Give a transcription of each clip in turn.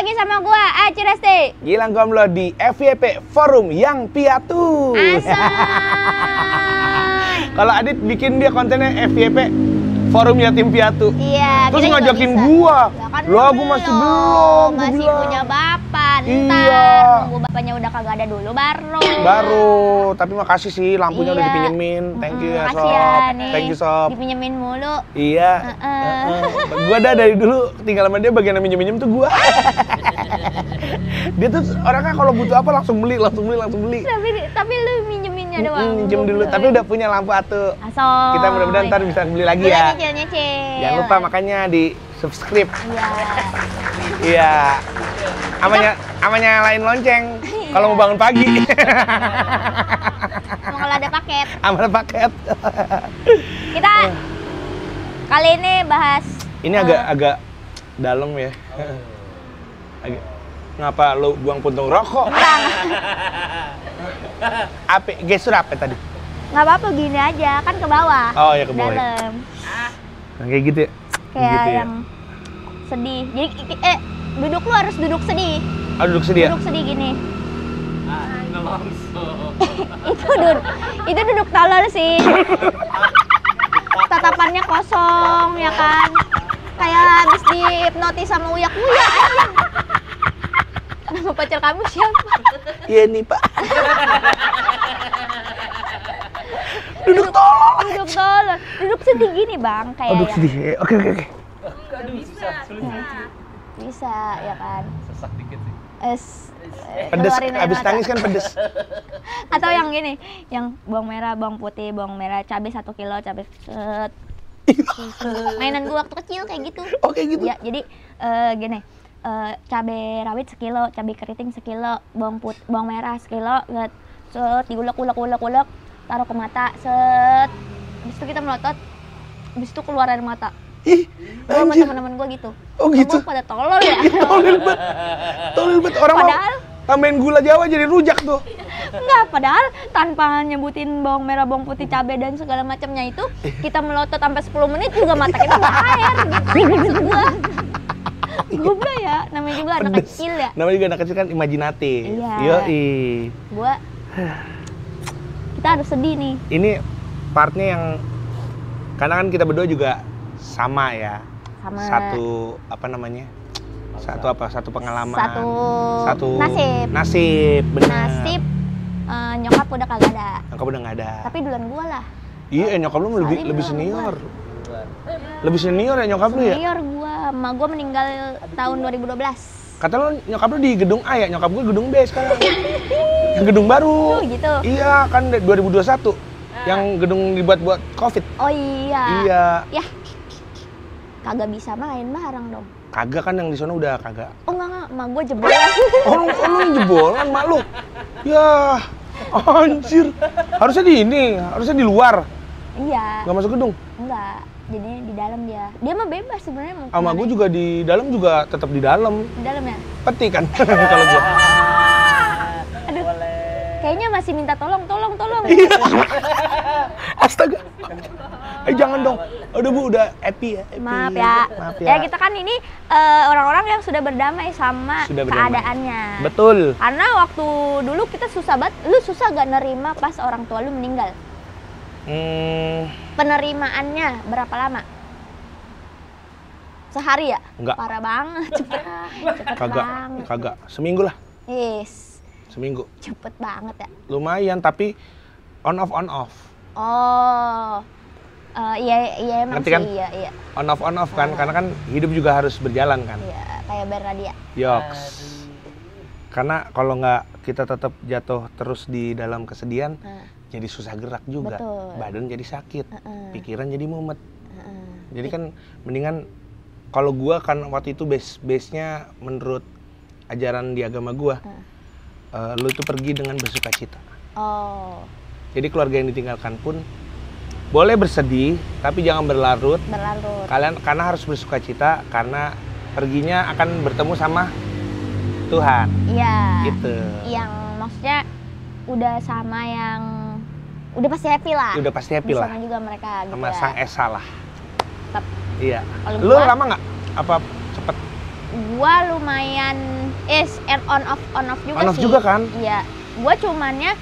lagi sama gua, Aci Resti. Gilang Gomlo di FYP Forum Yang Piatu. Kalau Adit bikin dia kontennya FYP Forum Yatim Piatu. Iya. Terus ngajakin gua. Lah gua masih belum. Masih punya bapak. Ntar iya. nunggu bapaknya udah kagak ada dulu baru. Tapi makasih sih lampunya iya. udah dipinjemin. Thank you ya Sob. Ya, nih. Thank you Sob. Dipinjemin mulu. Iya. Gua dari dulu tinggal sama dia bagian yang minjem-minjem tuh gua. Dia tuh orangnya kalau butuh apa langsung beli. Tapi lu minjeminnya doang. Minjem dulu, tapi udah punya lampu atu. Asal. Kita mudah-mudahan ntar bisa beli lagi ya. Nyicil. Jangan lupa makanya di subscribe. Iya. Iya. Amanya lain lonceng. Kalau mau bangun pagi. Kalau ada paket. Amal paket. Kita kali ini bahas. Ini agak dalam ya. Ngapa lu buang puntung rokok? Apa? Gestur apa tadi? Nggak apa-apa gini aja, kan ke bawah. Oh ya ke bawah. Dalam. Nah, kayak gitu ya? Kayak gitu yang sedih. Jadi duduk lu harus duduk sedih. Oh, duduk sedih ya? Duduk sedih gini. itu duduk tolol sih. Tatapannya kosong ya kan. Kayak habis dihipnotis sama uyak-uyak. Nama pacar kamu siapa? Iya nih Pak. Duduk tolol. Duduk sedih gini bang. Kayak duduk sedih. Oke. Bisa ya kan. Sesak dikit sih. Pedes, abis nangis kan pedes. Atau yang gini, yang bawang merah, bawang putih, bawang merah, cabai 1 kilo, cabai set. Mainan gua waktu kecil kayak gitu. Oke gitu. Ya, jadi gini, cabai rawit 1 kilo, cabai keriting 1 kilo, bawang merah 1 kilo, set, diulek, taruh ke mata, set. Habis itu kita melotot, habis itu keluar air mata. Ih, Gua sama anjir. teman-teman gua gitu. Oh gitu. Gua pada tolol ya. Tolol banget. Orang Padahal tambahin gula Jawa jadi rujak tuh. enggak, padahal tanpa nyebutin bawang merah, bawang putih, cabai dan segala macamnya itu, kita melotot sampai 10 menit juga mata kita nggak air gitu. Maksud gua. Goblok ya, namanya juga anak kecil ya. Namanya juga anak kecil kan imajinatif. Iya. Yoi. Kita harus sedih nih. Ini partnya yang karena kan kita berdua juga sama ya. Sama. Satu pengalaman. Satu Nasib, benar. Nasib nyokap udah kagak ada. Nyokap udah nggak ada. Tapi duluan gua lah. Iya, nyokap lu lebih senior. Lebih senior ya nyokap lu ya? Senior gua, emak gua meninggal tahun 2012. Kata lu nyokap lu di gedung A ya, nyokap gua gedung B sekarang. Yang gedung baru. Oh gitu. Iya, kan 2021. Yang gedung dibuat Covid. Oh iya. Iya. Ya. Kagak bisa main bareng dong. Kagak kan yang di sana udah kagak. Oh enggak, emak gua jebolan. Oh, lu jebolan mak lu. Ya, anjir. Harusnya di luar. Iya. Nggak masuk gedung. Enggak. Jadi di dalam dia. Dia mah bebas sebenarnya mau. Sama gua juga di dalam juga tetap di dalam. Di dalam ya? Peti kan kalau gua. Aduh. Kayaknya masih minta tolong. Iya. Astaga. Jangan dong. Udah Bu, udah happy ya. Happy. Maaf ya. Ya kita kan ini orang-orang yang sudah berdamai sama keadaannya. Betul. Karena waktu dulu kita susah banget. Lu susah gak nerima pas orang tua lu meninggal? Penerimaannya berapa lama? Sehari ya? Enggak. Parah banget, cepet banget. Kagak. Seminggu lah. Yes. Seminggu. Cepet banget ya. Lumayan tapi on off. Oh. Iya emang Ngerti sih, kan? iya. On off kan, karena kan hidup juga harus berjalan kan. Iya, kayak Bernardia. Yoks. Karena kalau nggak kita tetap jatuh terus di dalam kesedihan, jadi susah gerak juga. Betul. Badan jadi sakit, pikiran jadi mumet. Jadi kan mendingan kalau gua kan waktu itu base-nya menurut ajaran di agama gua, lu itu pergi dengan bersukacita. Oh. Jadi keluarga yang ditinggalkan pun boleh bersedih, tapi jangan berlarut. Karena harus bersukacita karena perginya akan bertemu sama Tuhan. Iya. Gitu. Yang maksudnya udah sama yang udah pasti happy lah. Udah pasti happy lah. Sama juga mereka gitu. Sama ya. Sang Esa lah. Tetap. Iya. Kalau Lu gua, lama nggak? Apa cepet? Gua lumayan on off juga On off sih. juga kan? Iya. Gue cumannya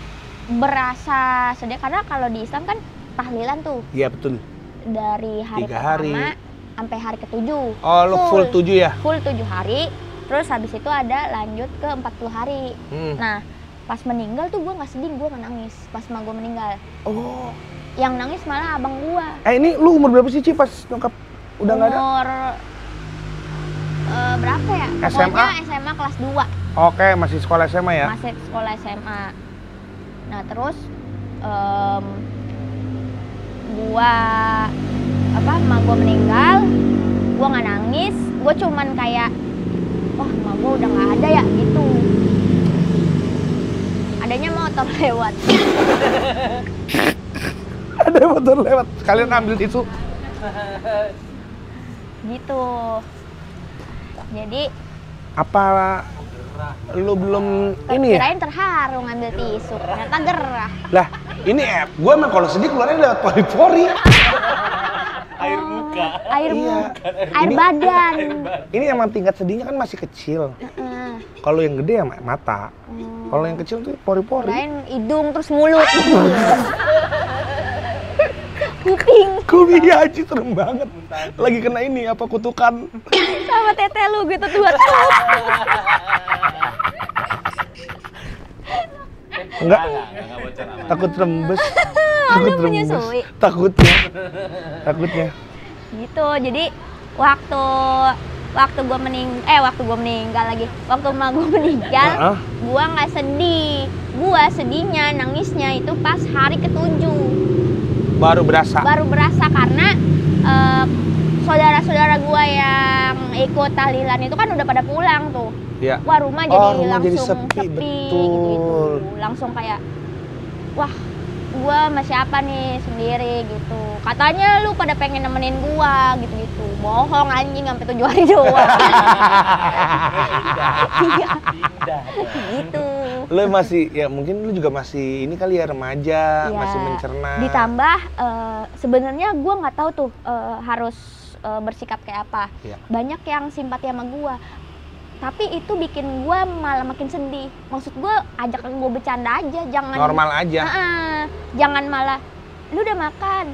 berasa sedih karena kalau di Islam kan tahlilan tuh Iya betul. dari hari 3 hari. pertama sampai hari ke-7. Oh lu full 7 ya? Full 7 hari. Terus habis itu ada lanjut ke 40 hari. Nah, pas meninggal tuh gue nggak sedih, gue nggak nangis pas gue meninggal. Oh. Yang nangis malah abang gue. Ini lu umur berapa sih Ci pas nyokap udah nggak ada? Umur berapa ya? SMA? Pokoknya SMA kelas 2. Oke, masih sekolah SMA ya? Masih sekolah SMA. Nah terus emak gue meninggal, gue nggak nangis, gue cuman kayak, wah emak gue udah nggak ada ya gitu. Adanya motor lewat. Ada motor lewat, kalian ambil tisu. Gitu. Jadi Apa lu belum ini ya? kirain terharu ngambil tisu, ternyata gerah. Lah, ini gue emang kalau sedih keluarnya lewat pori-pori. Air muka. Air Iya. muka, air Ini- badan. Ini emang tingkat sedihnya kan masih kecil. Heeh. Kalau yang gede ya mata. Kalau yang kecil tuh pori-pori. Kirain hidung terus mulut. Kuping Gue iya Ci, serem banget. Lagi kena ini apa kutukan. sama tete lu gitu tuh. Enggak, Enggak bocor aman. takut rembes. Lu Takut rembes. menyusui. Takutnya. Gitu. Jadi waktu gue meninggal lagi. Waktu emak gue meninggal, Heeh. gue nggak sedih. Gue sedihnya, nangisnya itu pas hari ke-7. Baru berasa. Baru berasa karena saudara-saudara gue yang ikut tahlilan itu kan udah pada pulang tuh. Ya. Wah rumah Oh, jadi rumah jadi langsung sepi, gitu, betul. Langsung kayak, wah gua sama siapa nih sendiri gitu. Katanya lu pada pengen nemenin gua gitu-gitu. Bohong anjing sampai 7 hari doang. Iya. Gitu. Lu masih, ya mungkin lu juga masih ini kali ya remaja, Iya. masih mencerna. Ditambah sebenarnya gua nggak tahu tuh harus bersikap kayak apa. Iya. Banyak yang simpati sama gua. Tapi itu bikin gue malah makin sedih. Maksud gue ajak gue bercanda aja, jangan Normal aja. Jangan malah lu udah makan.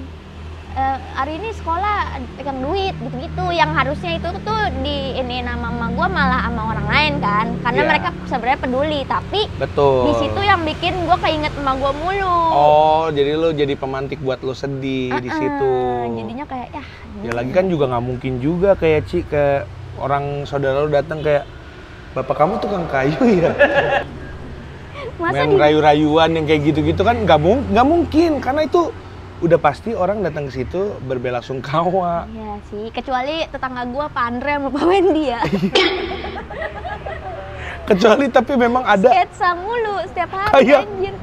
Hari ini sekolah pegang duit gitu-gitu. Yang harusnya itu tuh di ini nama mama gue malah sama orang lain kan. Karena Iya. mereka sebenarnya peduli, tapi Betul. di situ yang bikin gue keinget emak gue mulu. Oh, jadi lu jadi pemantik buat lu sedih di situ. Jadinya kayak Ya lagi kan juga nggak mungkin juga kayak Ci ke orang saudara lu datang kayak, bapak kamu tukang kayu ya? masa Main rayu-rayuan yang kayak gitu-gitu kan nggak mungkin, karena itu udah pasti orang datang ke situ berbelasungkawa. Iya sih, kecuali tetangga gue Pak Andre sama Pak Wendy ya. Kecuali tapi memang ada Sketsa mulu setiap hari Kayak- anjir.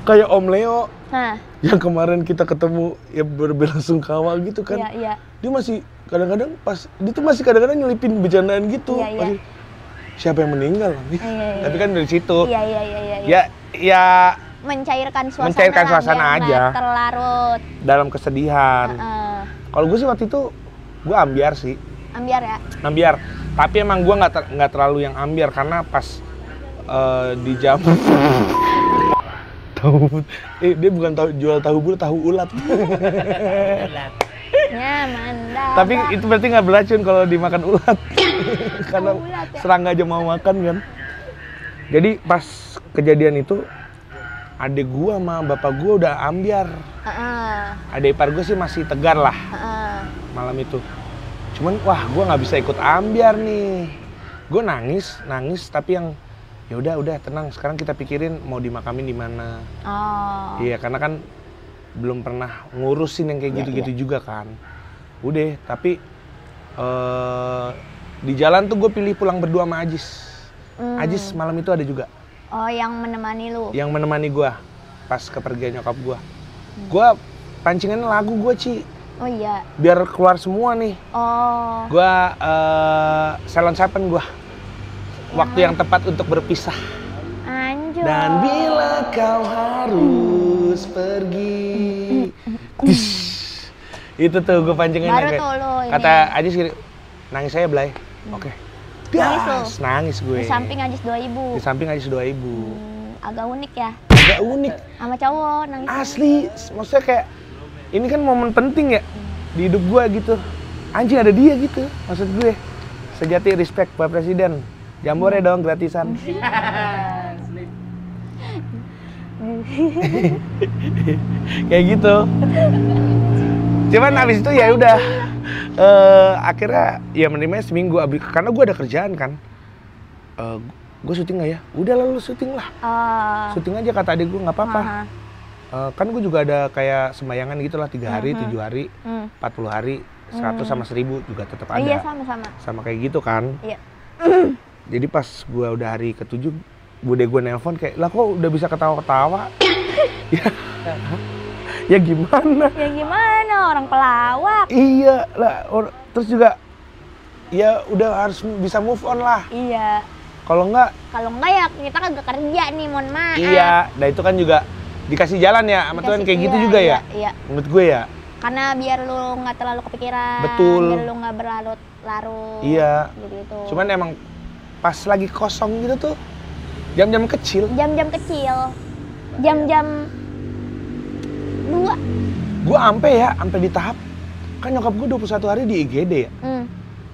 kayak Om Leo Nah, yang kemarin kita ketemu ya berbelasungkawa gitu kan. iya. Dia masih kadang-kadang dia tuh masih kadang-kadang nyelipin bercandaan gitu. Iya. Masih, siapa yang meninggal? Iya. Tapi kan dari situ. Iya. Ya mencairkan suasana, Mencairkan lah, suasana biar aja. nggak terlarut. dalam kesedihan. Kalau gue sih waktu itu gue ambiar sih. Ambiar ya. Ambiar. Tapi emang gue nggak terlalu yang ambiar karena pas di jam dia bukan jual tahu bulu, tahu ulat. Nyaman dah. Tapi itu berarti nggak beracun kalau dimakan ulat. Karena ulat ya? serangga aja mau makan kan. Jadi pas kejadian itu adik gua sama bapak gua udah ambiar. Adik ipar gua sih masih tegar lah malam itu. Cuman wah gua nggak bisa ikut ambiar nih. Gua nangis tapi yang ya udah tenang, sekarang kita pikirin mau dimakamin di mana. Oh. Iya, karena kan belum pernah ngurusin yang kayak Iya, gitu-gitu juga kan. Udah, tapi di jalan tuh gue pilih pulang berdua sama Ajis. Ajis malam itu ada juga. Oh, yang menemani lu. Yang menemani gue pas kepergian nyokap gue. Gue pancingan lagu gue Ci, Oh iya. biar keluar semua nih. Oh. Gue Salon Seven gue. Waktu yang tepat untuk berpisah. Anjir. Dan bila kau harus pergi. Itu tuh gue pancingin Baru kayak, tuh lo ini. kata Ajis gini, nangis saya Blay. Oke. Das, nangis gue. Di samping Ajis 2000. Di samping Ajis 2000. Agak unik ya. Agak unik. Sama cowok nangis. Asli, maksudnya kayak ini kan momen penting ya di hidup gue gitu. Anjing ada dia gitu, maksud gue. Sejati respect Pak Presiden. Jambore dong gratisan. Kayak gitu. Cuman abis itu ya udah akhirnya ya menerimanya seminggu karena gue ada kerjaan kan. Gue syuting nggak ya? Udah lalu syuting lah. Syuting aja kata adik gue nggak apa-apa. Kan gue juga ada kayak sembayangan gitu lah 3 hari, 7 hari, 40 hari, 100 sama 1000 juga tetap ada. Iya sama-sama. Sama kayak gitu kan. Iya. Jadi pas gue udah hari ke-7, bude gue nelpon kayak, lah kok udah bisa ketawa-ketawa? Ya gimana? Ya gimana, orang pelawak. Iya lah, terus juga ya udah harus bisa move on lah. Iya. Kalau enggak ya kita kagak kerja nih, mohon maaf. iya, nah itu kan juga dikasih jalan ya sama Tuhan kayak gitu juga ya. Iya. Menurut gue ya. Karena biar lu nggak terlalu kepikiran. Betul. Biar lu nggak berlarut-larut. Iya. Gitu. Cuman emang pas lagi kosong gitu tuh jam-jam kecil. Jam-jam kecil. Jam-jam 2. Gue sampai di tahap kan nyokap gue 21 hari di IGD ya.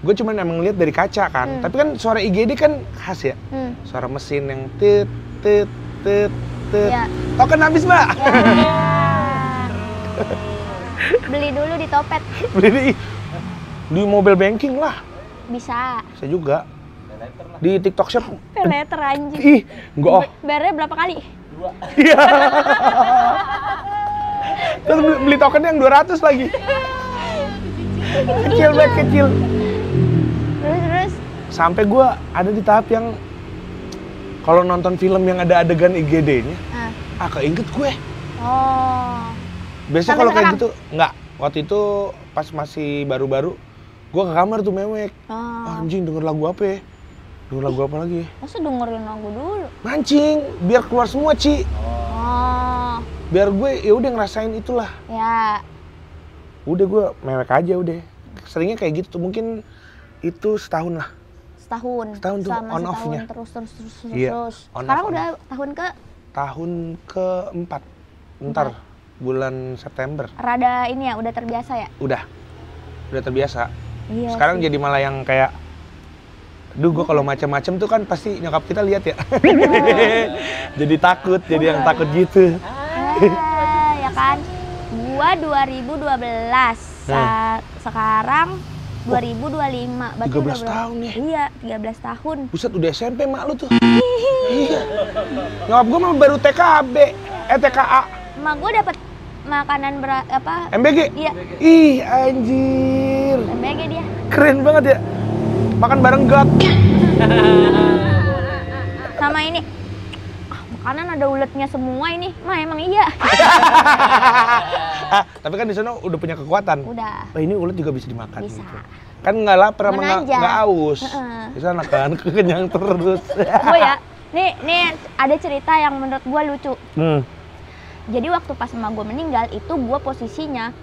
Gue cuman emang lihat dari kaca kan. Tapi kan suara IGD kan khas ya. Suara mesin yang tit tit tit tit. Ya. Token habis, Mbak. Ya. Beli dulu di Topet. Beli di mobile banking lah. Bisa. Bisa juga. Di TikTok Shop. Peleter anjing. Ih, enggak. Bayarnya berapa kali? 2. Iya. Terus beli token yang 200 lagi. Kecil banget, kecil. Terus? Sampai gue ada di tahap yang kalau nonton film yang ada adegan IGD-nya, keinget gue. Oh. Biasanya kalau kayak gitu, enggak. Waktu itu pas masih baru-baru, gue ke kamar tuh mewek. Anjing denger lagu apa ya? Denger lagu apa lagi? Masa dengerin lagu dulu? Mancing, biar keluar semua, Ci. Oh. Biar gue ya udah ngerasain itulah. Ya. Udah gue mewek aja udah. Seringnya kayak gitu tuh, mungkin itu setahun lah. Setahun tuh on off-nya. Terus. Iya, Sekarang udah tahun keempat. Ntar bulan September. Rada ini ya, udah terbiasa ya? Udah terbiasa. Iya. Sekarang jadi malah yang kayak, gue kalau macam-macam tuh kan pasti nyokap kita lihat ya. Jadi takut, jadi yang takut gitu. Ya kan? Gua 2012. Sekarang 2025. Berarti 13 tahun ya? Iya, 13 tahun. Buset, udah SMP mak lu tuh. Iya. Nyokap gue mah baru TKB, TKA. Mak gue dapet makanan apa? MBG? Iya. Ih, anjir. MBG dia. Keren banget ya. Makan bareng God. Sama ini. Makanan ada uletnya semua ini. Mah emang iya. Tapi kan di sana udah punya kekuatan. Udah. Ini ulet juga bisa dimakan. Bisa. Gitu. Kan nggak lapar sama nggak aus. Di sana kan kenyang terus. Gue ya. Nih ada cerita yang menurut gue lucu. Jadi waktu pas emak gue meninggal itu gue posisinya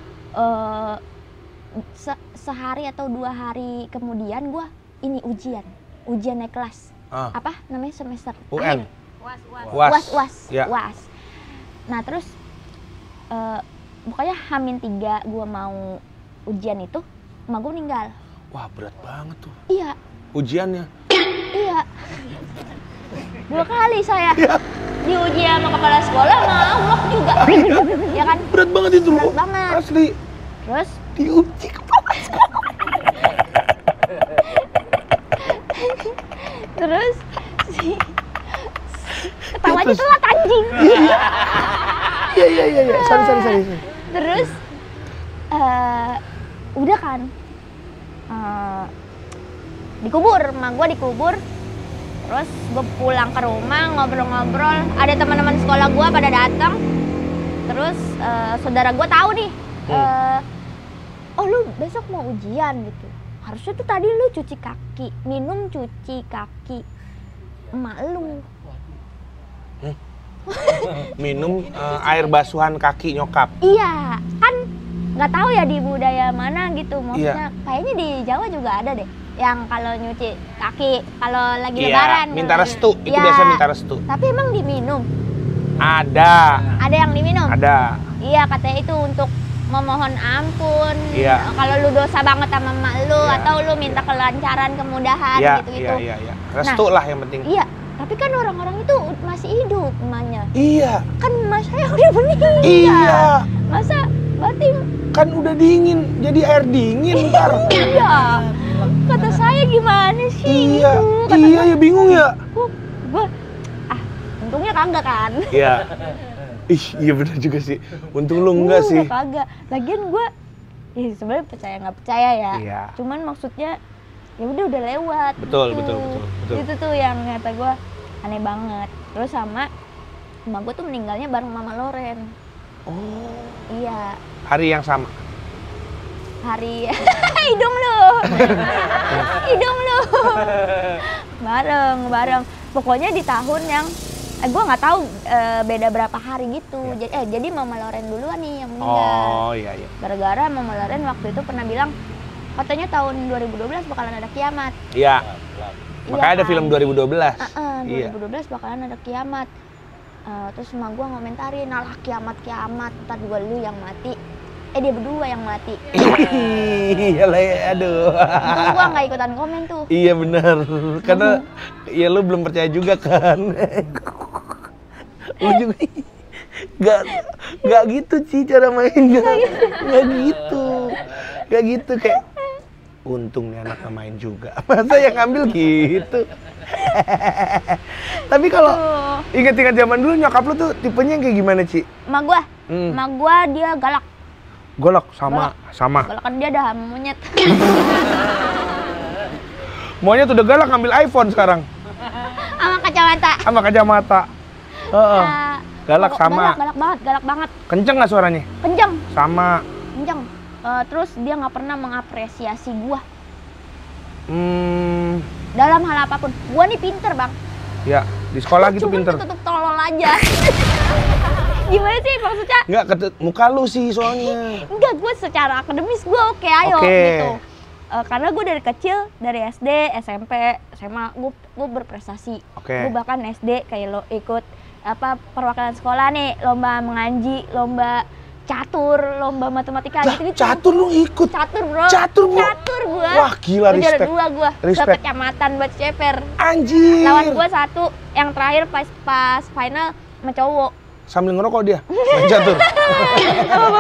sehari atau 2 hari kemudian gue ini ujian naik kelas. Apa namanya semester? UN. UAS. Ya. UAS. Nah terus pokoknya H-3 gue mau ujian itu, emak gue meninggal. Wah berat banget tuh. Iya. Ujiannya. Iya. 2 kali saya diuji sama kepala sekolah, sama Allah juga. Ya kan? Berat banget itu loh. Berat banget. Asli. Terus diuji kepala sekolah. Terus ketawanya telat anjing. Iya. Sorry. Terus udah kan dikubur, emak gue dikubur. Terus gue pulang ke rumah ngobrol-ngobrol, ada teman-teman sekolah gue pada datang. Terus saudara gue tahu nih, oh lu besok mau ujian gitu. Harusnya tuh tadi lu cuci kaki, minum cuci kaki emak lu. Minum air basuhan kaki nyokap. Iya, kan nggak tahu ya di budaya mana gitu. Maksudnya kayaknya di Jawa juga ada deh, yang kalau nyuci kaki kalau lagi Iya, lebaran. minta kalau- restu. Itu Iya. biasa minta restu. Tapi emang diminum? Ada. Ada yang diminum? Ada. Iya, katanya itu untuk memohon ampun. Iya. Kalau lu dosa banget sama emak lu Iya. atau lu minta kelancaran, kemudahan Iya, gitu-gitu. iya. Restu lah yang penting. Iya, tapi kan orang-orang itu masih hidup emaknya. Iya. Kan emak saya udah meninggal. Iya. Masa berarti Kan udah dingin, jadi air dingin ntar. iya. Kata saya gimana sih Iya, gitu. Kata iya ya bingung ya. gua untungnya kagak kan. Iya. Ih, iya benar juga sih. Untung lu enggak sih. Kagak. Lagian gua sebenarnya percaya nggak percaya ya. Iya. Cuman maksudnya ya udah lewat. Betul, gitu. betul. Itu tuh yang kata gua aneh banget. Terus sama emak gua tuh meninggalnya bareng Mama Loren. Oh. Iya. Hari yang sama. Hari hidung lu. Hidung lu. Bareng. Pokoknya di tahun yang gue nggak tahu beda berapa hari gitu. Iya. Jadi Mama Loren duluan nih yang meninggal. Oh, iya. Gara-gara Mama Loren waktu itu pernah bilang katanya tahun 2012 bakalan ada kiamat. Iya. Iya Makanya ada kan? film 2012. Iya. 2012 bakalan ada kiamat. Terus emak gue ngomentarin, alah kiamat, ntar juga lu yang mati. Dia berdua yang mati. Iya lah, aduh. Untung gue nggak ikutan komen tuh. Iya benar. Karena ya lu belum percaya juga kan. Lu juga nggak gitu sih cara mainnya. Nggak gitu kayak untung nih anak main juga. Masa yang ngambil gitu. Tapi kalau ingat-ingat zaman dulu nyokap lu tuh tipenya yang kayak gimana, Ci? Emak gue dia galak. Golok sama. Galak kan dia ada monyet. Maunya tuh udah galak ngambil iPhone sekarang. Sama kacamata. Sama kacamata. Heeh. Galak sama. Galak banget. Kenceng nggak suaranya? Kenceng. Sama. Terus dia nggak pernah mengapresiasi gua Hmm, dalam hal apapun. Gua nih pinter bang. ya di sekolah gitu Cuman pinter. tutup tolol aja. Gimana sih maksudnya? Nggak muka lu sih soalnya. Enggak, gue secara akademis gue oke, ayo Oke. gitu. Karena gue dari kecil, dari SD, SMP, SMA, gue berprestasi. Oke. Gue bahkan SD kayak lo ikut perwakilan sekolah nih, lomba mengaji, lomba catur, lomba matematika Lah, gitu-gitu. catur lu ikut. Catur bro. Catur, Bu. Catur gue. Wah, gila, respect. Juara 2 gue. Respect. Kecamatan buat ceper. Anjir. Lawan gue 1, yang terakhir pas final sama cowok. Sambil ngerokok dia. Main catur.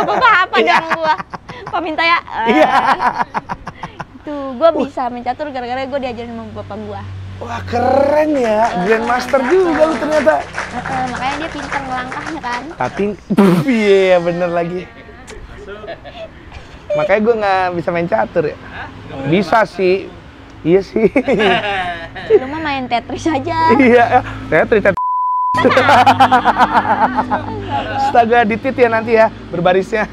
Bapak apa dong gua? Paminta ya. Iya. Tuh, gua bisa main catur gara-gara gua diajarin sama bapak gua. Wah, keren ya. Grandmaster juga lu ternyata. Makanya dia pintar ngelangkahnya kan. Tapi iya bener lagi. Makanya gue nggak bisa main catur ya. Bisa sih. Iya sih. Lu mah main Tetris aja. Iya, Tetris. Astaga, ditit ya nanti ya berbarisnya.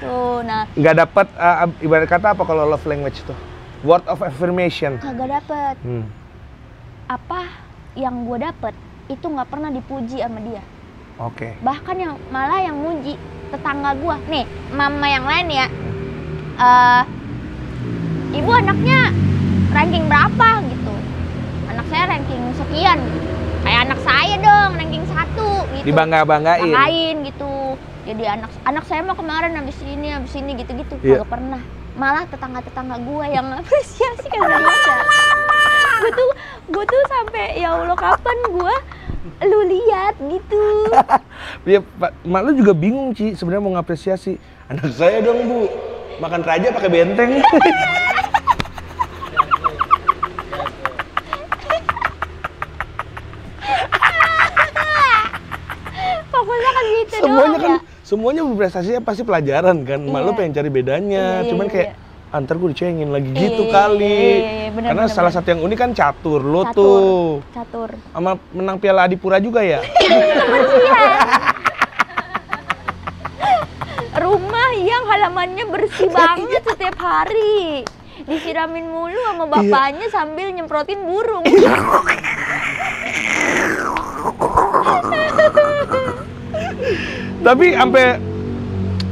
Tuh, nah Nggak dapat ibarat kata apa kalau love language tuh? Word of affirmation. kagak dapet. Hmm. Apa yang gua dapet itu nggak pernah dipuji sama dia. Oke. Bahkan yang malah yang muji tetangga gua. Nih, mama yang lain ya. Ibu anaknya ranking berapa gitu. Anak saya ranking sekian. Kayak anak saya dong, ranking 1 gitu. Dibangga-banggain. Banggain gitu. Jadi anak saya mah kemarin habis ini gitu-gitu. Iya. Kagak pernah. Malah tetangga-tetangga gua yang apresiasi kan bisa. Gua tuh sampai ya Allah kapan gua lu lihat gitu. Ya, mak lu juga bingung Ci sebenarnya mau ngapresiasi. Anak saya dong Bu, makan raja pakai benteng. Pokoknya kan gitu Semuanya doang kan, ya. semuanya berprestasinya pasti pelajaran kan. Mak lu Iya. pengen cari bedanya, Iya, cuman iya, kayak iya. antar gue dicengin lagi Iya, gitu iya, kali. iya, bener, Karena bener, salah bener. satu yang unik kan catur lo Catur. tuh. Catur. Sama menang Piala Adipura juga ya. Rumah yang halamannya bersih banget setiap hari. Disiramin mulu sama bapaknya sambil nyemprotin burung. Tapi sampai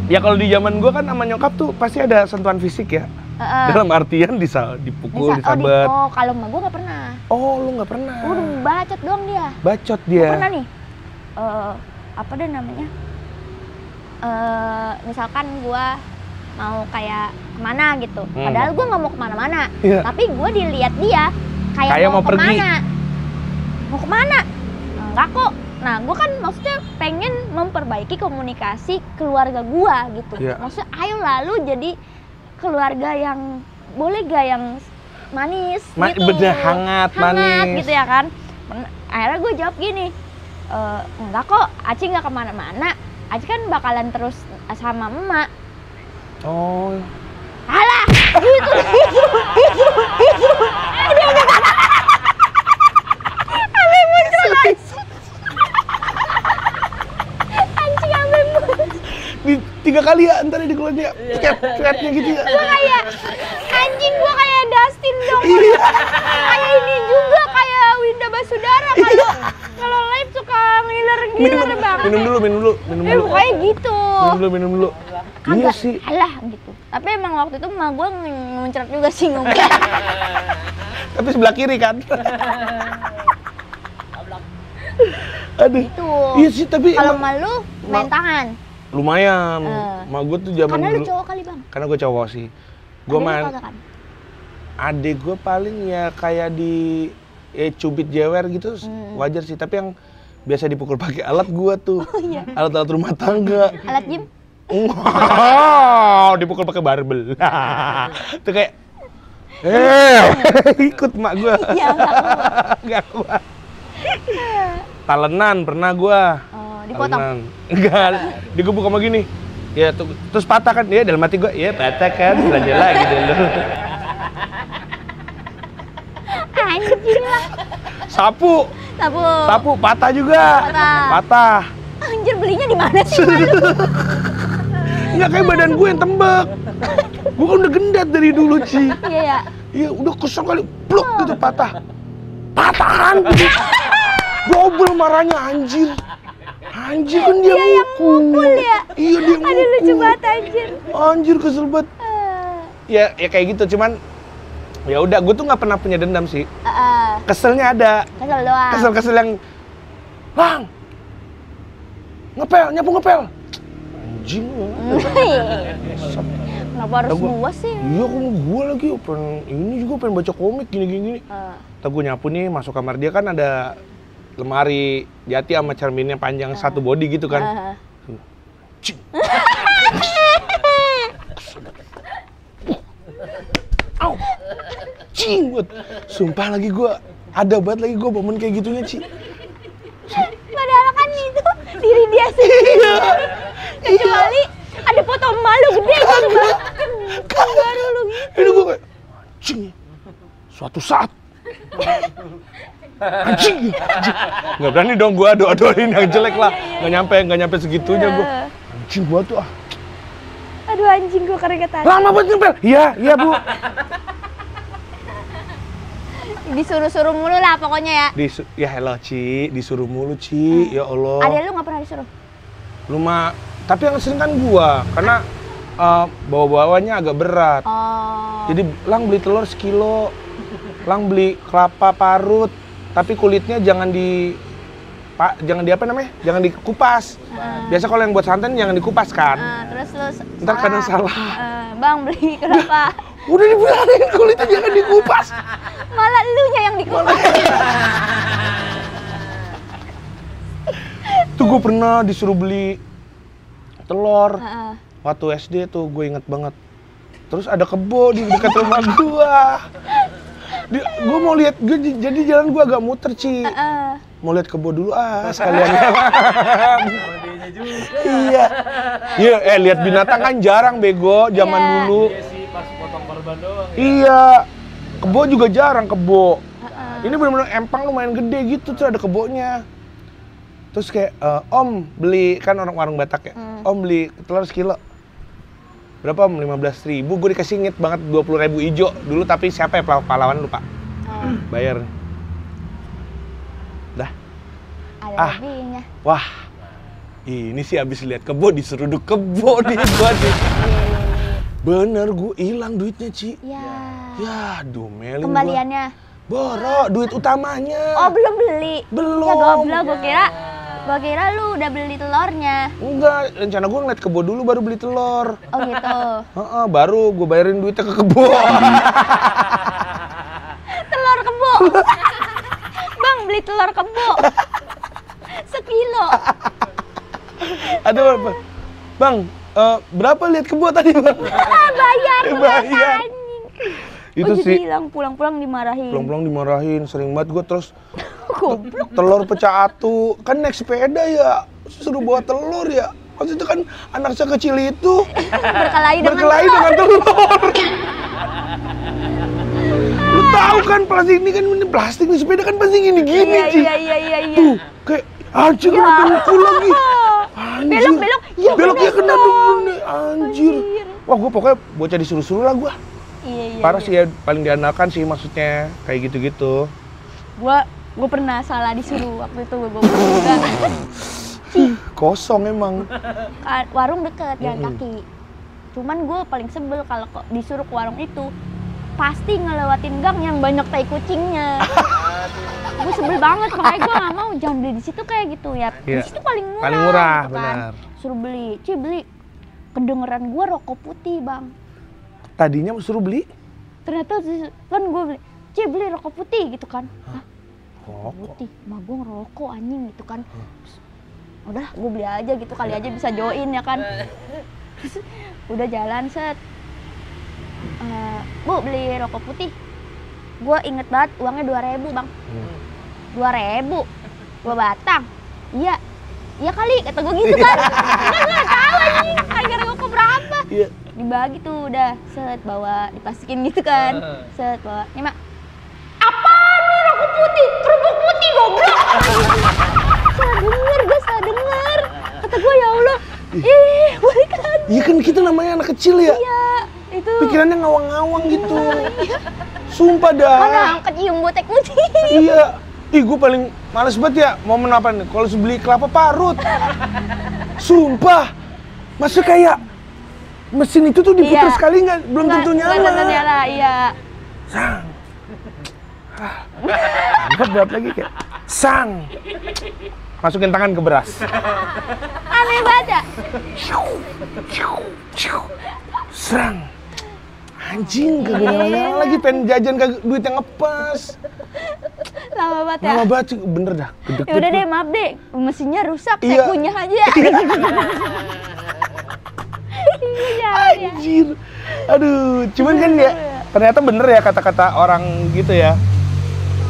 ya kalau di zaman gua kan sama nyokap tuh pasti ada sentuhan fisik ya. Dalam artian dipukul, disabet. Oh, kalau emak gue nggak pernah. Oh, lu nggak pernah. Udah bacot doang dia. Bacot Gue dia. pernah nih. Apa deh namanya? Misalkan gue mau kayak kemana gitu. Padahal gue nggak mau kemana-mana. Iya. Tapi gue dilihat dia Kayak mau pergi. kemana. Mau kemana? Enggak kok. Nah, gue kan maksudnya pengen memperbaiki komunikasi keluarga gue gitu. Iya. Maksudnya ayo lalu jadi keluarga yang boleh gak yang manis gitu. Bener, hangat, manis. gitu ya kan. Akhirnya gue jawab gini, enggak kok, Aci nggak kemana-mana. Aci kan bakalan terus sama emak. Oh. Alah, gitu. Sampai muncul langsung. Anjing sampai muncul. Di 3 kali ya, ntar dikeluarin dia. Ceketnya gitu ya. Gue kayak, anjing gue kayak Dustin dong. Kayak ini juga, kayak Winda Basudara. Kalau live suka ngiler banget. Minum dulu. Pokoknya gitu. Minum dulu. Iya sih. Alah gitu. Tapi emang waktu itu emak gue ngemuncrat juga sih ngomong. Tapi sebelah kiri kan. Aduh. Gitu. Iya sih, tapi Kalau emang malu main tangan. lumayan. Mak gue tuh zaman Karena dulu. lu cowok kali bang. Karena gue cowok sih. Gue Adek lu main. kagak kan? Adik gue paling ya kayak di cubit jewer gitu, wajar sih. Tapi yang biasa dipukul pakai alat gue tuh. Oh iya. Alat-alat rumah tangga. Alat gym? Wow, dipukul pakai barbel. Itu kayak ikut mak gue. Iya, Gak kuat. Talenan pernah gue. Oh, dipotong? Enggak, digebuk sama gini. Ya terus patah kan, ya dalam hati gue, ya patah kan, belanja lagi dulu. Anjing lah. Sapu patah juga. Patah. Anjir, belinya di mana sih malu? Nggak kayak badan gue yang tembak. Gue kan udah gendat dari dulu, Ci. Iya ya. Iya, udah kesel kali, pluk gitu patah. Patahan. Double marahnya, anjir. Anjir kan dia mukul. Ya? Iya, dia mukul. Aduh, lucu banget anjir. Anjir, kesel banget. Ya kayak gitu, cuman ya udah, gue tuh nggak pernah punya dendam sih. Keselnya ada. Kesel doang. Kesel yang Bang, nyapu ngepel. Anjing. Kenapa harus gua sih? Iya, kan gua lagi ini juga pengen baca komik gini. Ntar gue nyapu nih, masuk kamar dia kan ada lemari jati sama cerminnya panjang satu body gitu kan. Cing. Au. Cing buat. Sumpah lagi gua ada banget lagi gua momen kayak gitunya, Ci. Padahal kan itu diri dia sendiri. Kecuali ada foto malu gede gitu bang. Baru lu gitu. Ini gue kayak, anjing, suatu saat. Anjing. Nggak berani dong gue adu-aduin yang jelek lah. Nggak nyampe segitunya gue. Anjing gue tuh ah. Aduh anjing gue keringetan. Lama banget ngepel. Iya Bu. Disuruh-suruh mulu lah pokoknya ya. Ya hello Ci, disuruh mulu Ci, ya Allah. Ada lu nggak pernah disuruh? Lu mah, tapi yang sering kan gua, karena bawa-bawanya agak berat. Oh. Jadi Lang beli telur sekilo, Lang beli kelapa parut, tapi kulitnya jangan di apa namanya? Jangan dikupas. Biasa kalau yang buat santan jangan dikupas kan. Terus lu Ntar kadang salah. Bang beli kelapa. Udah dibilangin kulitnya jangan dikupas. Malah elunya yang dikupas. Tuh gue pernah disuruh beli telur. Waktu SD tuh gue inget banget. Terus ada kebo di dekat rumah gua. Gue mau lihat, jadi jalan gue agak muter Ci. Mau lihat kebo dulu sekalian. Modenya juga. Iya, lihat binatang kan jarang bego zaman dulu. Iya sih, pas potong korban doang. Iya, kebo juga jarang kebo. Ini benar-benar empang lumayan gede gitu, tuh ada kebonya. Terus kayak, Om beli, kan orang warung Batak ya, Om beli telur sekilo. Berapa Om? 15.000, gue dikasih inget banget 20.000 ijo dulu, tapi siapa ya pahlawan lupa. Bayar. Dah. Ada lebihnya. Wah, ini sih abis lihat kebo diseruduk kebo nih gua nih. Bener, gue hilang duitnya, Ci. Ya. Ya, domelin gua. Kembaliannya. Boro, duit utamanya. Oh, belum beli. Belum. Ya goblok, gua kira lu udah beli telurnya. Enggak, rencana gue ngeliat kebo dulu baru beli telur. Oh gitu. Baru gue bayarin duitnya ke kebo. Telur kebo. Bang, beli telur kebo. Sekilo. Aduh, apa? Bang, berapa lihat kebo tadi, Bang? Bayar. Bayar. Itu sih. Bilang pulang-pulang dimarahin. Pulang-pulang dimarahin, sering banget gue terus Goblok. telur pecah atu. Kan naik sepeda ya, suruh bawa telur ya. Maksudnya kan anak saya kecil itu Berkelahi dengan telur. Lu tahu kan plastik ini kan plastik nih, sepeda kan pasti gini-gini, Ci. Iya. Tuh, kayak anjir kena dengkul lagi. Anjir. Belok. Ya, Beloknya kena dong. dengkul nih, anjir. Wah, gue pokoknya bocah disuruh-suruh lah gue. Iya. Parah sih ya, paling diandalkan sih maksudnya kayak gitu-gitu. Gua pernah salah disuruh waktu itu gue juga. Kosong emang. Warung deket jalan kaki. Cuman gue paling sebel kalau disuruh ke warung itu pasti ngelewatin gang yang banyak tai kucingnya. Gue sebel banget, makanya gue nggak mau, jangan beli di situ kayak gitu ya. Di situ paling murah. Paling murah, gitu kan. benar. Suruh beli, beli. Kedengeran gue rokok putih, Bang. Tadinya suruh beli Ternyata kan gue beli, beli rokok putih gitu kan. Hah? rokok. Putih, mah gue ngerokok anjing gitu kan. Udah, gue beli aja gitu, kali aja bisa join ya kan. Udah jalan set. Bu, beli rokok putih. Gue inget banget uangnya 2.000, Bang. 2.000. 2 batang. Iya. Iya kali, kata gue gitu kan. Nggak tahu anjing, harga rokok berapa. Iya. Dibagi tuh udah, set bawa diplastikin gitu kan. Set bawa. Ini Mak. Apaan nih rokok putih? Kerupuk putih goblok. Salah denger. Kata gue ya Allah. Balik lagi. Iya kan kita namanya anak kecil ya. Iya, itu. Pikirannya ngawang-ngawang gitu. Sumpah dah. Mana kecium botek putih. Iya. Ih, gue paling males banget ya momen apa nih? Kalau beli kelapa parut. Sumpah. Maksudnya kayak mesin itu tuh diputar sekali nggak? Belum tentu nyala. Belum tentu nyala, iya. Sang. Angkat berat lagi kayak. Sang. Masukin tangan ke beras. Aneh banget ya? Serang. Anjing, kagak nyala lagi, pengen jajan kagak duit yang ngepas. Lama banget ya? Lama banget sih, bener dah. Ya udah deh, maaf deh, mesinnya rusak, Iya. saya punya aja. Iya. Anjir. Aduh, cuman kan ya, ternyata bener ya kata-kata orang gitu ya.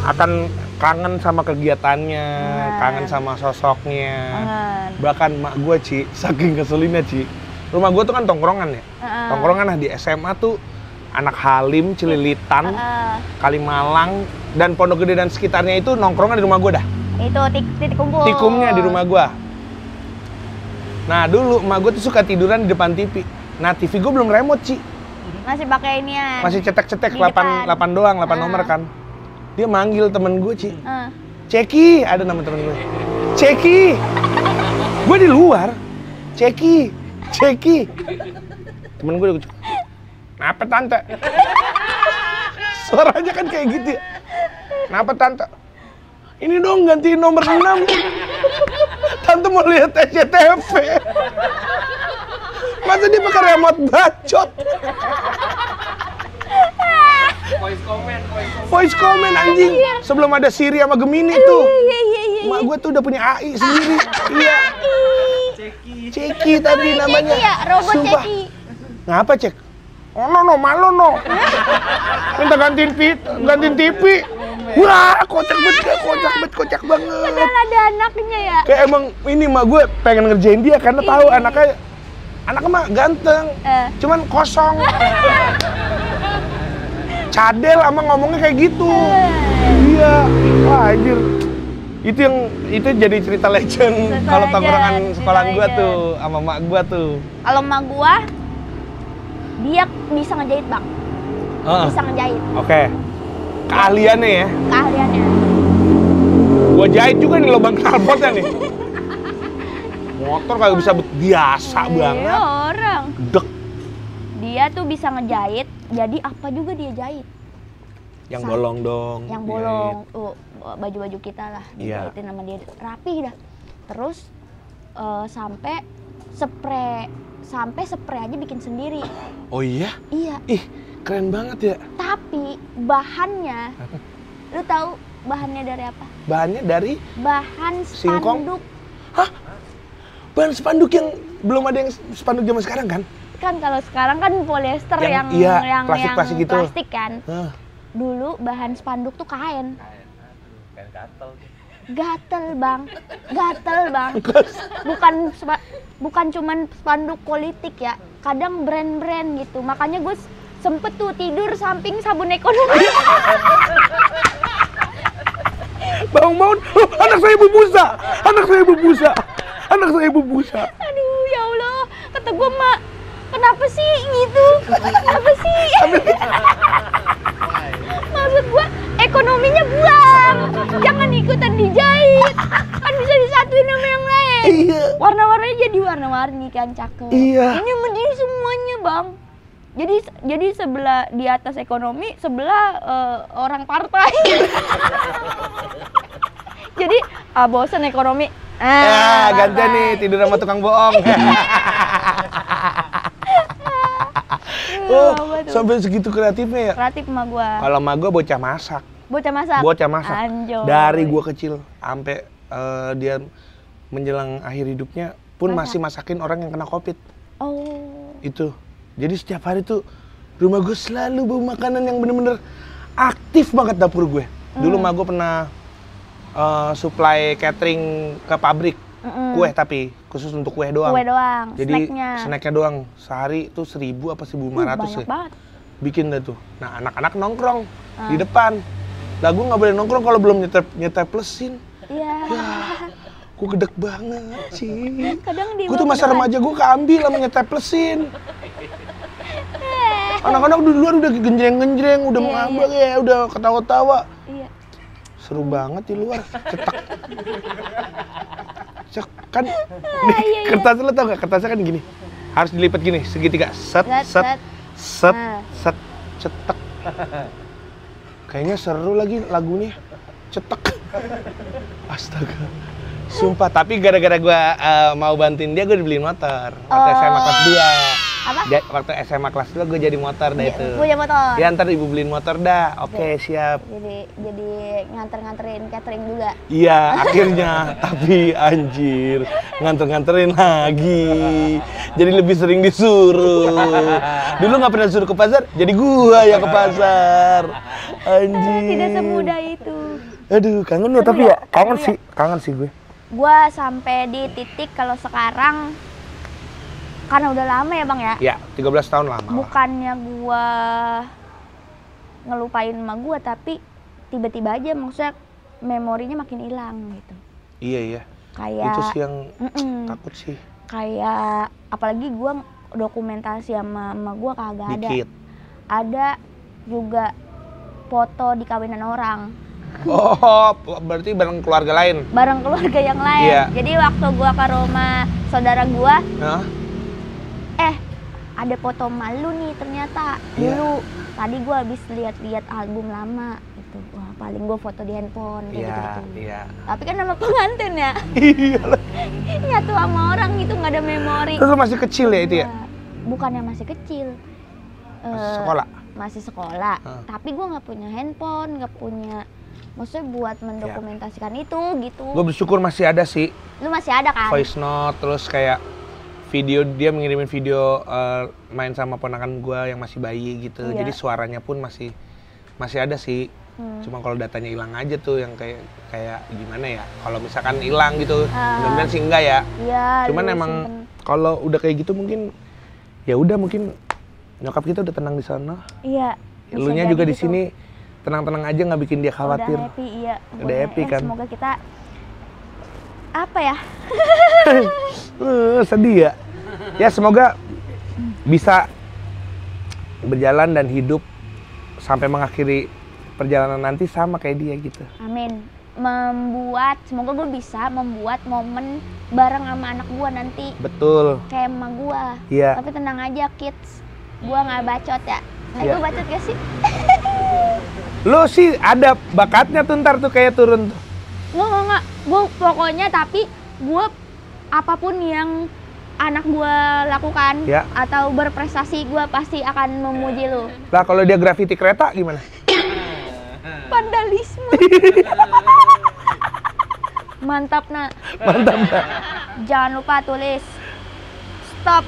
Akan kangen sama kegiatannya, kangen sama sosoknya. Bahkan mak gue, Ci, saking keselinnya, Ci. Rumah gue tuh kan tongkrongan ya. Tongkrongan lah di SMA tuh anak Halim, Cililitan, Kalimalang, dan Pondok Gede dan sekitarnya itu nongkrongan di rumah gue dah. Itu titik kumpul. Tikumnya di rumah gue. Nah dulu emak gue tuh suka tiduran di depan TV. Nah TV gue belum remote, Ci. Masih pakai inian. Masih cetek-cetek Di 8 depan. doang, 8 nomor kan. Dia manggil temen gue, Ci. Ah. Ceki, ada nama temen gue. Ceki. Gue di luar. Ceki. Temen gue udah "Kenapa tante?" Suaranya kan kayak gitu ya. "Kenapa tante?" "Ini dong gantiin nomor 6. Tante mau lihat SCTV." Masa dia pakai remote bacot? Voice comment anjing. Sebelum ada Siri sama Gemini tuh. Iya. Mak gue tuh udah punya AI sendiri. Iya. Ceki tadi namanya. Ceki ya, robot Sumpah. Ceki. Ngapa, Cek? "Oh no, malo no." Minta gantiin TV. Wah, kocak banget. Padahal ada anaknya ya. Kayak emang ini mak gue pengen ngerjain dia karena tahu anaknya mah ganteng. Cuman kosong. Cadel sama ngomongnya kayak gitu. Iya. Wah, anjir. Itu jadi cerita legend kalau tongkrongan sekolahan gua tuh sama mak gua tuh. Kalau emak gua, dia bisa ngejahit, Bang. Bisa ngejahit. Oke. Keahliannya ya. Keahliannya. Gua jahit juga nih lubang knalpotnya nih. Motor kagak bisa biasa banget. Orang. Dek. Dia tuh bisa ngejahit, jadi apa juga dia jahit. Yang bolong dong. Yang dijahit. bolong, tuh baju-baju kita lah Iya. dijahitin sama dia, rapih dah. Terus sampai spray aja bikin sendiri. Oh iya? Iya. Ih, keren banget ya. Tapi bahannya, lu tahu bahannya dari apa? Bahannya dari Bahan Singkong? spanduk. hah? Bahan spanduk yang belum ada yang spanduk zaman sekarang kan? Kan kalau sekarang kan polyester Yang- yang iya, plastik-plastik gitu. plastik kan. Hah. Dulu bahan spanduk tuh kain. Kain gatel. Gatel bang. Bukan cuman spanduk politik ya, kadang brand-brand gitu. Makanya gue sempet tuh tidur samping sabun ekonomi. Bangun-bangun, oh, anak saya berbusa. Aduh ya Allah, kata gue mak, kenapa sih gitu? Kenapa sih? Maksud gue ekonominya buang, jangan ikutan dijahit. Kan bisa disatuin sama yang lain. Iya. Warna-warnanya jadi warna-warni kan, cakep. Iya. Ini menjadi semuanya bang. Jadi sebelah di atas ekonomi, sebelah orang partai. Jadi bosen ekonomi. Gantian nih tidur sama tukang bohong. Oh, sampai segitu kreatifnya ya. Kreatif sama gua. Kalau sama gua bocah masak. Bocah masak. Anjoy. Anjoy. Dari gua kecil sampai dia menjelang akhir hidupnya pun masih masakin orang yang kena Covid. Oh. Itu. Jadi setiap hari tuh rumah gue selalu bawa makanan yang bener-bener aktif banget dapur gue. Dulu mah gue pernah supply catering ke pabrik. Kue tapi khusus untuk kue doang. Kue doang. Jadi snacknya snacknya doang. Sehari tuh 1.000 apa 1.500 banyak ya. banget. Bikin dah tuh. Nah anak-anak nongkrong di depan. Lah gue nggak boleh nongkrong kalau belum nyeteplesin. Iya. Gue gedek banget sih. Kadang di Gue tuh masa remaja gue keambil sama nyeteplesin. Anak-anak di luar udah genjreng-genjreng, udah mengambang ya, udah ketawa-tawa. Iya. Seru banget di luar, cetek. Kan kertasnya lo tau gak? Kertasnya kan gini, harus dilipat gini, segitiga, set, cetek. Kayaknya seru lagi lagunya, cetek. Astaga, sumpah. Tapi gara-gara gue mau bantuin dia, gue dibeliin motor waktu SMA kelas 2. Apa? Waktu SMA kelas 2 gue jadi motor dah itu. Punya motor. Ya ntar ibu beliin motor dah, oke siap. Jadi nganterin catering juga. Iya akhirnya, tapi anjir nganterin lagi. Jadi lebih sering disuruh. Dulu nggak pernah suruh ke pasar, jadi gua yang ke pasar. Anjir. Tidak semudah itu. Aduh kangen lo tapi ya, kangen sih gue. Gua sampai di titik kalau sekarang karena udah lama ya bang ya. Ya 13 tahun lama. Bukannya gua ngelupain sama gua, tapi tiba-tiba aja maksudnya memorinya makin hilang gitu. Iya. Kayak Itu sih yang takut sih. Kayak apalagi gua dokumentasi sama gua kagak ada. Dikit. Ada juga foto di kawinan orang. Oh, berarti bareng keluarga lain? Bareng keluarga yang lain. Iya. Jadi waktu gua ke rumah saudara gua, Hah? ada foto malu nih ternyata. Iya. Dulu tadi gua habis lihat album lama gitu. Wah, paling gua foto di handphone kayak gitu. Iya. Tapi kan nama pengantin ya. Iya lah. Nyatu sama orang itu nggak ada memori. Terus lu masih kecil ya itu ya? Bukannya masih kecil. Masih sekolah? Masih sekolah. Tapi gua nggak punya handphone, nggak punya, maksudnya buat mendokumentasikan itu gitu. Gue bersyukur masih ada sih. Lu masih ada kan? Voice note, terus kayak video, dia mengirimin video main sama ponakan gue yang masih bayi gitu. Iya. Jadi suaranya pun masih ada sih. Cuma kalau datanya hilang aja tuh yang kayak gimana ya? Kalau misalkan hilang gitu, mudah-mudahan sih enggak ya. Iya. Cuman emang kalau udah kayak gitu mungkin ya udah, mungkin nyokap kita udah tenang di sana. Iya. Elunya juga di sini tenang-tenang aja, nggak bikin dia khawatir. Udah happy, iya. Udah happy kan. Semoga kita apa ya? Sedih ya. Ya semoga bisa berjalan dan hidup sampai mengakhiri perjalanan nanti sama kayak dia gitu. Amin. Semoga gue bisa membuat momen bareng sama anak gue nanti. Betul. Kayak emak gue. Iya. Tapi tenang aja kids. gua nggak bacot ya. Iya. Gua bacot gak sih? Lo sih ada bakatnya tuh ntar tuh kayak turun tuh. Nggak. Gua pokoknya tapi gua apapun yang anak gua lakukan Ya. atau berprestasi, gua pasti akan memuji lu. Lah kalau dia graffiti kereta gimana? Vandalisme. Mantap nak. Mantap nggak? Jangan lupa tulis stop.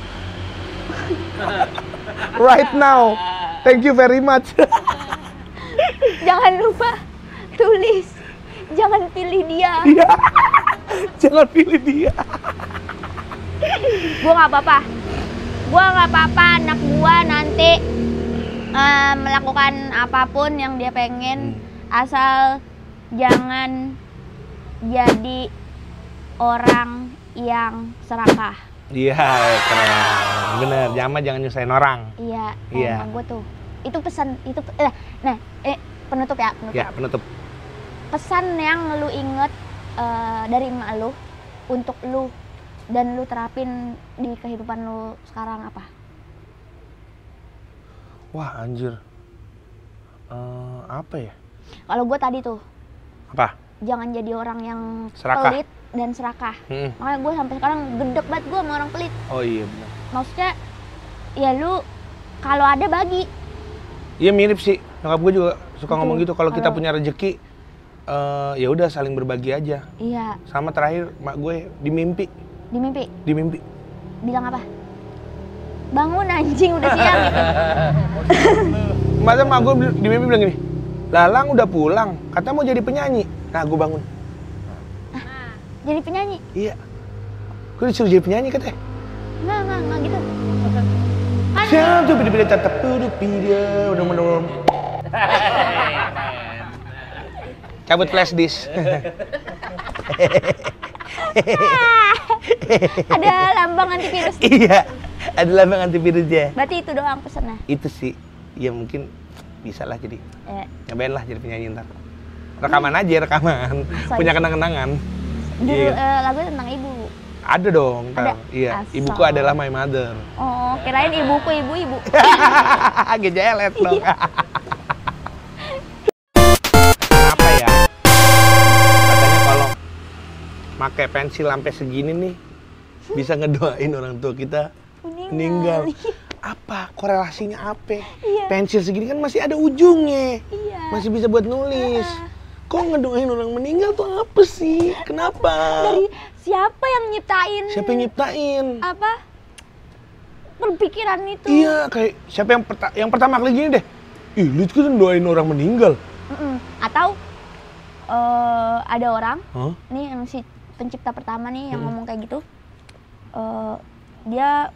Right now. Thank you very much. Jangan lupa tulis. Jangan pilih dia. Iya. Jangan pilih dia. Gua nggak apa-apa. Anak gua nanti melakukan apapun yang dia pengen, asal jangan jadi orang yang serakah. Iya, keren. Bener, jangan nyusahin orang. Iya, Iya. emang gue tuh. Itu pesan, penutup ya, penutup. Ya, penutup. Pesan yang lu inget dari emak lu untuk lu dan lu terapin di kehidupan lu sekarang apa? Wah, anjir. Apa ya? Kalau gue tadi tuh, Apa? jangan jadi orang yang Serakah. pelit dan serakah. Hmm. Makanya gue sampai sekarang gedek banget gue sama orang pelit. Oh iya benar. Maksudnya, ya lu kalau ada bagi. Iya mirip sih. Nyokap gue juga suka Betul. ngomong gitu. Kalau kita Kalau- punya rezeki, ya udah saling berbagi aja. Iya, Sama terakhir mak gue di mimpi. di mimpi. Bilang apa? Bangun anjing, udah siang gitu. Masa mak gue di mimpi bilang gini, Lalang udah pulang, katanya mau jadi penyanyi. Nah gue bangun. Jadi penyanyi? Iya. Gue disuruh jadi penyanyi katanya. Nggak gitu. Kan Jangan beda-beda tetap duduk dia. Udah. Cabut flash disk. ada lambang antivirus. Iya. Ada lambang antivirusnya. Berarti itu doang pesannya. Itu sih. Ya mungkin bisa lah jadi. Eh, Nyobain lah jadi penyanyi ntar. Rekaman aja, rekaman. Sorry. Punya kenang-kenangan. dulu Iya. lagunya tentang ibu. Ada dong. Ada? Ntar. Iya. Asal. Ibuku adalah my mother. Oh, kirain ibuku ibu-ibu. Gejelet dong. Kenapa ya? Katanya kalau pakai pensil sampai segini nih bisa ngedoain orang tua kita meninggal. Apa korelasinya apa? Iya. Pensil segini kan masih ada ujungnya. Iya. Masih bisa buat nulis. Kok ngedoain orang meninggal tuh apa sih? Kenapa? Dari siapa yang nyiptain? Siapa yang nyiptain? Apa? Berpikiran itu. Iya, kayak siapa yang pertama kali gini deh. Ih, lu kan doain orang meninggal. Atau ada orang, Hah? nih yang si pencipta pertama nih yang ngomong kayak gitu. Dia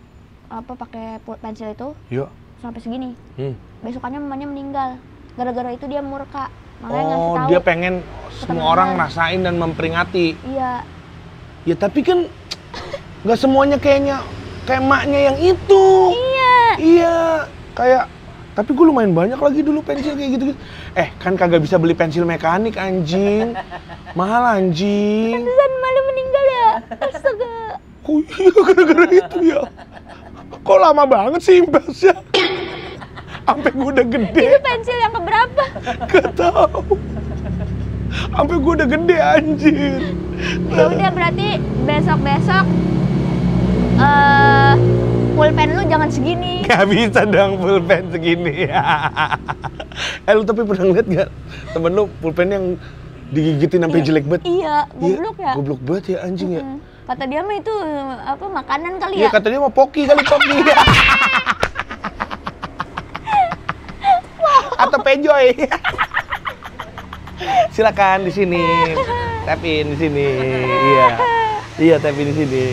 pakai pensil itu Yuk. sampai segini. Hmm. Besokannya mamanya meninggal. Gara-gara itu dia murka. Makanya ngasih Oh, tahu. dia pengen semua orang teman-teman. rasain dan memperingati. Iya. Ya tapi kan nggak semuanya kayak maknya yang itu. Iya. Iya, kayak tapi gue lumayan banyak lagi dulu pensil kayak gitu-gitu. Kan kagak bisa beli pensil mekanik anjing. Mahal anjing. Pantesan malu meninggal ya. Astaga. Oh iya gara-gara itu ya. Kok lama banget sih imbasnya? Sampai gue udah gede. Itu pensil yang keberapa? Gak tahu. Sampai gue udah gede anjir. Ya udah berarti besok-besok pulpen lu jangan segini. Gak bisa dong pulpen segini. Lu tapi pernah ngeliat gak temen lu pulpen yang digigitin sampai jelek banget? Iya, goblok ya. Goblok banget ya anjing ya. Kata dia mah itu makanan kali Iya ya. kata dia mau poki kali poki. Atau pejoy. Silakan di sini. Tap in di sini. Iya. Iya, tap in di sini.